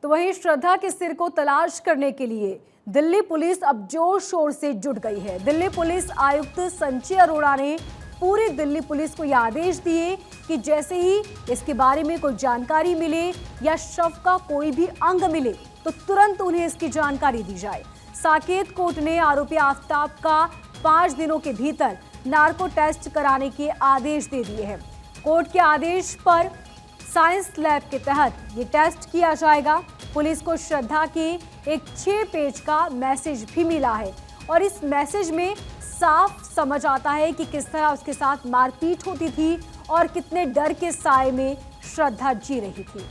तो वहीं श्रद्धा के सिर को तलाश करने के लिए दिल्ली पुलिस अब जोर शोर से जुट गई है। दिल्ली पुलिस आयुक्त संजय अरोड़ा ने पूरी दिल्ली पुलिस को यह आदेश दिए कि जैसे ही इसके बारे में कोई जानकारी मिले या शव का कोई भी अंग मिले तो तुरंत उन्हें इसकी जानकारी दी जाए। साकेत कोर्ट ने आरोपी आफ्ताब का 5 दिनों के भीतर नार्को टेस्ट कराने के आदेश दे दिए हैं। कोर्ट के आदेश पर साइंस लैब के तहत ये टेस्ट किया जाएगा। पुलिस को श्रद्धा के एक 6 पेज का मैसेज भी मिला है और इस मैसेज में साफ समझ आता है कि किस तरह उसके साथ मारपीट होती थी और कितने डर के साए में श्रद्धा जी रही थी।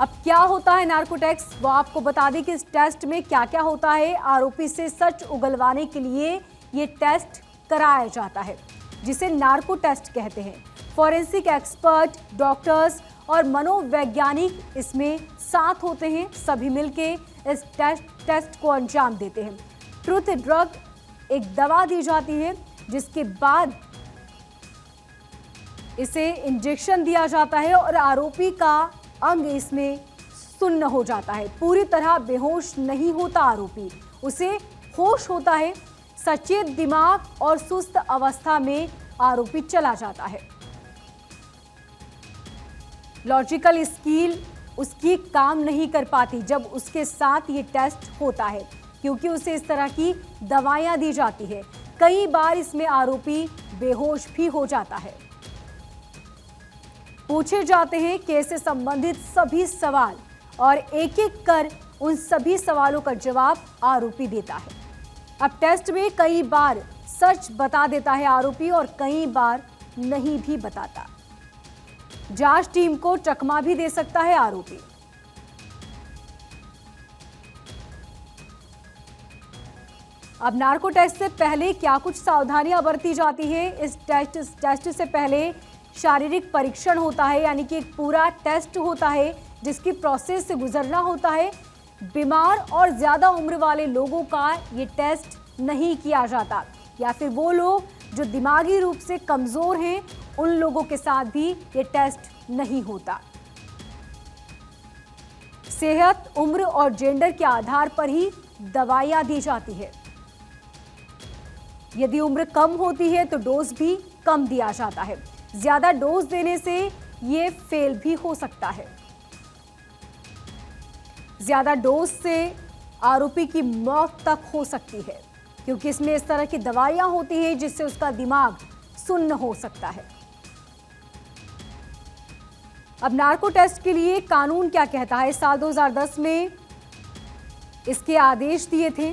अब क्या होता है नार्को टेस्ट, वो आपको बता दें कि इस टेस्ट में क्या क्या होता है। आरोपी से सच उगलवाने के लिए ये टेस्ट कराया जाता है जिसे नार्को टेस्ट कहते हैं। फॉरेंसिक एक्सपर्ट, डॉक्टर्स और मनोवैज्ञानिक इसमें साथ होते हैं। सभी मिलके इस टेस्ट को अंजाम देते हैं। ट्रुथ ड्रग एक दवा दी जाती है जिसके बाद इसे इंजेक्शन दिया जाता है और आरोपी का अंग इसमें सुन्न हो जाता है। पूरी तरह बेहोश नहीं होता आरोपी, उसे होश होता है। सचेत दिमाग और सुस्त अवस्था में आरोपी चला जाता है। लॉजिकल स्किल उसकी काम नहीं कर पाती जब उसके साथ ये टेस्ट होता है, क्योंकि उसे इस तरह की दवाइयां दी जाती है। कई बार इसमें आरोपी बेहोश भी हो जाता है। पूछे जाते हैं केस से संबंधित सभी सवाल और एक एक कर उन सभी सवालों का जवाब आरोपी देता है। अब टेस्ट में कई बार सच बता देता है आरोपी और कई बार नहीं भी बताता। जांच टीम को चकमा भी दे सकता है आरोपी। अब नार्को टेस्ट से पहले क्या कुछ सावधानियां बरती जाती है। इस टेस्ट से पहले शारीरिक परीक्षण होता है, यानी कि एक पूरा टेस्ट होता है जिसकी प्रोसेस से गुजरना होता है। बीमार और ज्यादा उम्र वाले लोगों का ये टेस्ट नहीं किया जाता, या फिर वो लोग जो दिमागी रूप से कमजोर हैं उन लोगों के साथ भी ये टेस्ट नहीं होता। सेहत, उम्र और जेंडर के आधार पर ही दवाइयां दी जाती है। यदि उम्र कम होती है तो डोज भी कम दिया जाता है। ज्यादा डोज देने से ये फेल भी हो सकता है। ज्यादा डोज से आरोपी की मौत तक हो सकती है, क्योंकि इसमें इस तरह की दवाइयां होती हैं जिससे उसका दिमाग सुन्न हो सकता है। अब नार्को टेस्ट के लिए कानून क्या कहता है। साल 2010 में इसके आदेश दिए थे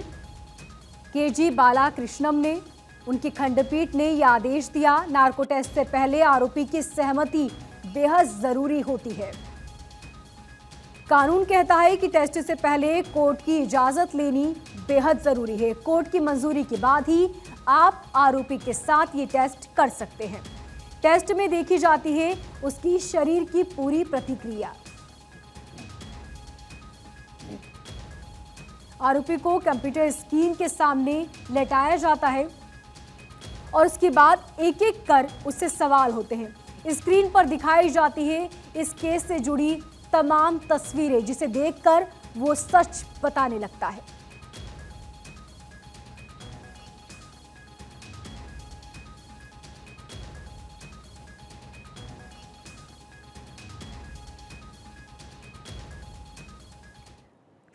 केजी बालाकृष्णम ने। उनकी खंडपीठ ने यह आदेश दिया, नार्को टेस्ट से पहले आरोपी की सहमति बेहद जरूरी होती है। कानून कहता है कि टेस्ट से पहले कोर्ट की इजाजत लेनी बेहद जरूरी है। कोर्ट की मंजूरी के बाद ही आप आरोपी के साथ ये टेस्ट कर सकते हैं। टेस्ट में देखी जाती है उसकी शरीर की पूरी प्रतिक्रिया। आरोपी को कंप्यूटर स्क्रीन के सामने लेटाया जाता है और उसके बाद एक एक कर उससे सवाल होते हैं। स्क्रीन पर दिखाई जाती है इस केस से जुड़ी तमाम तस्वीरें, जिसे देखकर वो सच बताने लगता है।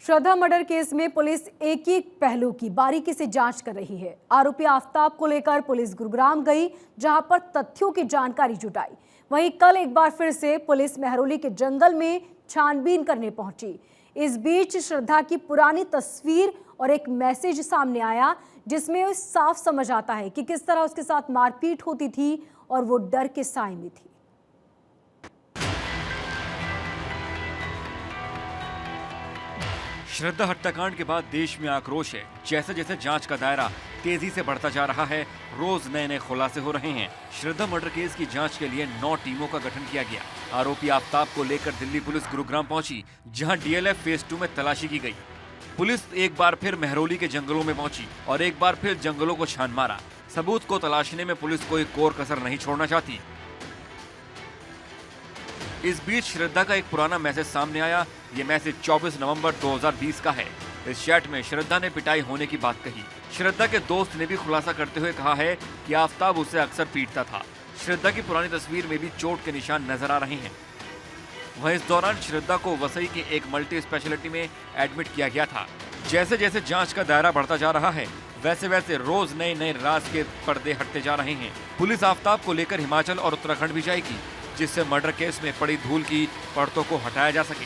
श्रद्धा मर्डर केस में पुलिस एक एक पहलू की बारीकी से जांच कर रही है। आरोपी आफ्ताब को लेकर पुलिस गुरुग्राम गई, जहां पर तथ्यों की जानकारी जुटाई। वहीं कल एक बार फिर से पुलिस मेहरौली के जंगल में छानबीन करने पहुंची। इस बीच श्रद्धा की पुरानी तस्वीर और एक मैसेज सामने आया, जिसमें साफ समझ आता है कि किस तरह उसके साथ मारपीट होती थी और वो डर के साए में थी। श्रद्धा हत्याकांड के बाद देश में आक्रोश है। जैसे जैसे जांच का दायरा तेजी से बढ़ता जा रहा है, रोज नए नए खुलासे हो रहे हैं। श्रद्धा मर्डर केस की जांच के लिए 9 टीमों का गठन किया गया। आरोपी आफ्ताब को लेकर दिल्ली पुलिस गुरुग्राम पहुंची, जहां डीएलएफ फेज 2 में तलाशी की गई। पुलिस एक बार फिर मेहरौली के जंगलों में पहुंची और एक बार फिर जंगलों को छान मारा। सबूत को तलाशने में पुलिस कोई कोर कसर नहीं छोड़ना चाहती। इस बीच श्रद्धा का एक पुराना मैसेज सामने आया। ये मैसेज 24 नवंबर 2020 का है। इस चैट में श्रद्धा ने पिटाई होने की बात कही। श्रद्धा के दोस्त ने भी खुलासा करते हुए कहा है कि आफताब उसे अक्सर पीटता था। श्रद्धा की पुरानी तस्वीर में भी चोट के निशान नजर आ रहे हैं। वहीं इस दौरान श्रद्धा को वसई की एक मल्टी स्पेशलिटी में एडमिट किया गया था। जैसे जैसे जांच का दायरा बढ़ता जा रहा है, वैसे वैसे रोज नए नए राज के पर्दे हटते जा रहे हैं। पुलिस आफताब को लेकर हिमाचल और उत्तराखंड भी जाएगी, जिससे मर्डर केस में पड़ी धूल की परतों को हटाया जा सके।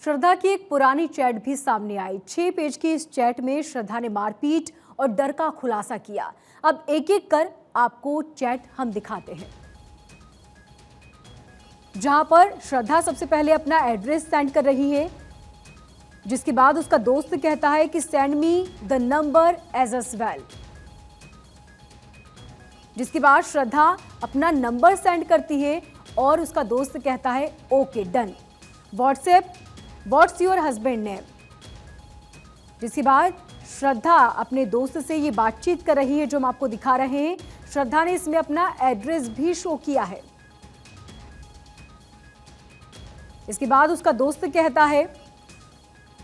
श्रद्धा की एक पुरानी चैट भी सामने आई। 6 पेज की इस चैट में श्रद्धा ने मारपीट और डर का खुलासा किया। अब एक एक कर आपको चैट हम दिखाते हैं, जहां पर श्रद्धा सबसे पहले अपना एड्रेस सेंड कर रही है, जिसके बाद उसका दोस्त कहता है कि send me the number as well. जिसके बाद श्रद्धा अपना नंबर सेंड करती है और उसका दोस्त कहता है okay done. WhatsApp what's your husband name. जिसके बाद श्रद्धा अपने दोस्त से ये बातचीत कर रही है, जो हम आपको दिखा रहे हैं। श्रद्धा ने इसमें अपना एड्रेस भी शो किया है। इसके बाद उसका दोस्त कहता है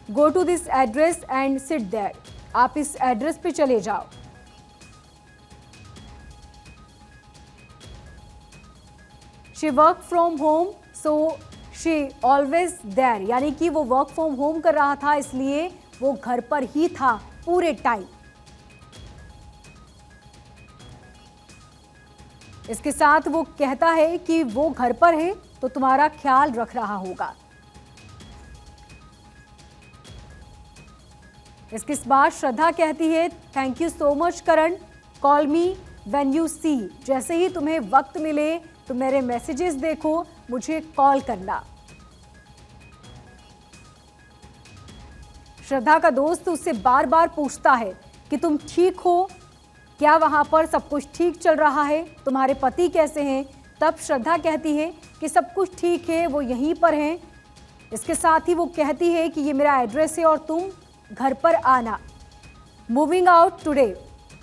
go to this address and sit there. आप इस एड्रेस पे चले जाओ। She work from home so she always there, यानी कि वो वर्क फ्रॉम होम कर रहा था, इसलिए वो घर पर ही था पूरे टाइम। इसके साथ वो कहता है कि वो घर पर है तो तुम्हारा ख्याल रख रहा होगा। इसके बाद श्रद्धा कहती है thank you so much Karan, call me when you see. जैसे ही तुम्हें वक्त मिले तो मेरे मैसेजेस देखो, मुझे कॉल करना। श्रद्धा का दोस्त उससे बार बार पूछता है कि तुम ठीक हो, क्या वहां पर सब कुछ ठीक चल रहा है, तुम्हारे पति कैसे हैं। तब श्रद्धा कहती है कि सब कुछ ठीक है, वो यहीं पर हैं। इसके साथ ही वो कहती है कि ये मेरा एड्रेस है और तुम घर पर आना। Moving out today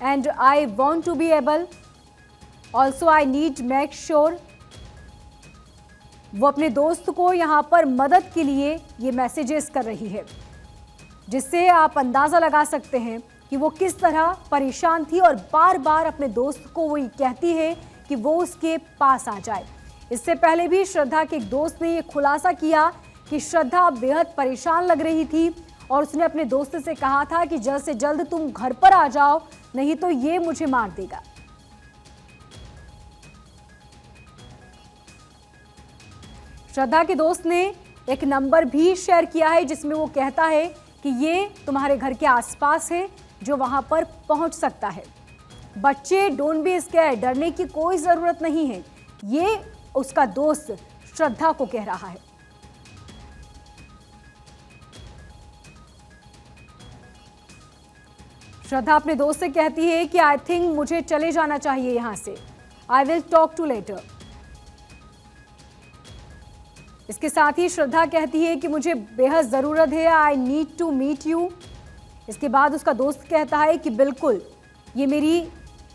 and I want to be able, also I need make sure. वो अपने दोस्त को यहाँ पर मदद के लिए ये मैसेजेस कर रही है, जिससे आप अंदाजा लगा सकते हैं कि वो किस तरह परेशान थी और बार बार अपने दोस्त को वो ये कहती है कि वो उसके पास आ जाए। इससे पहले भी श्रद्धा के एक दोस्त ने ये खुलासा किया कि श्रद्धा बेहद परेशान लग रही थी और उसने अपने दोस्त से कहा था कि जल्द से जल्द तुम घर पर आ जाओ, नहीं तो ये मुझे मार देगा। श्रद्धा के दोस्त ने एक नंबर भी शेयर किया है, जिसमें वो कहता है कि ये तुम्हारे घर के आसपास है, जो वहां पर पहुंच सकता है। बच्चे डोंट बी स्कैर्ड, डरने की कोई जरूरत नहीं है, ये उसका दोस्त श्रद्धा को कह रहा है। श्रद्धा अपने दोस्त से कहती है कि आई थिंक मुझे चले जाना चाहिए यहां से, I will talk to later. इसके साथ ही श्रद्धा कहती है कि मुझे बेहद ज़रूरत है, I need to meet you. इसके बाद उसका दोस्त कहता है कि बिल्कुल, ये मेरी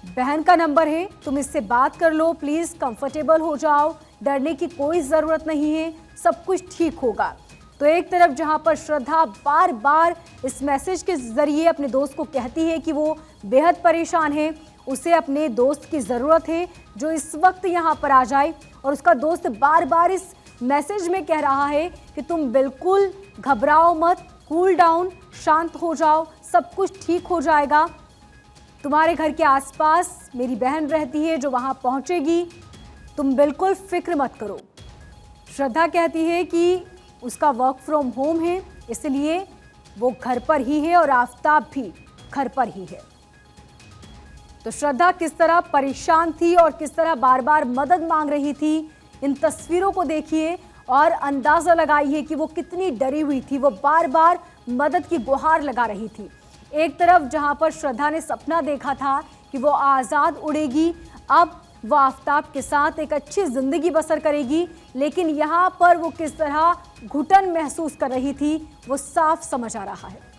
बहन का नंबर है, तुम इससे बात कर लो, प्लीज़ कंफर्टेबल हो जाओ, डरने की कोई ज़रूरत नहीं है, सब कुछ ठीक होगा। तो एक तरफ जहां पर श्रद्धा बार बार इस मैसेज के ज़रिए अपने दोस्त को कहती है कि वो बेहद परेशान है, उसे अपने दोस्त की ज़रूरत है जो इस वक्त यहाँ पर आ जाए, और उसका दोस्त बार बार इस मैसेज में कह रहा है कि तुम बिल्कुल घबराओ मत, कूल डाउन, शांत हो जाओ, सब कुछ ठीक हो जाएगा। तुम्हारे घर के आसपास मेरी बहन रहती है जो वहां पहुंचेगी, तुम बिल्कुल फिक्र मत करो। श्रद्धा कहती है कि उसका वर्क फ्रॉम होम है, इसलिए वो घर पर ही है और आफताब भी घर पर ही है। तो श्रद्धा किस तरह परेशान थी और किस तरह बार बार मदद मांग रही थी, इन तस्वीरों को देखिए और अंदाजा लगाइए कि वो कितनी डरी हुई थी। वो बार बार मदद की गुहार लगा रही थी। एक तरफ जहां पर श्रद्धा ने सपना देखा था कि वो आज़ाद उड़ेगी, अब वो आफताब के साथ एक अच्छी जिंदगी बसर करेगी, लेकिन यहाँ पर वो किस तरह घुटन महसूस कर रही थी, वो साफ समझ आ रहा है।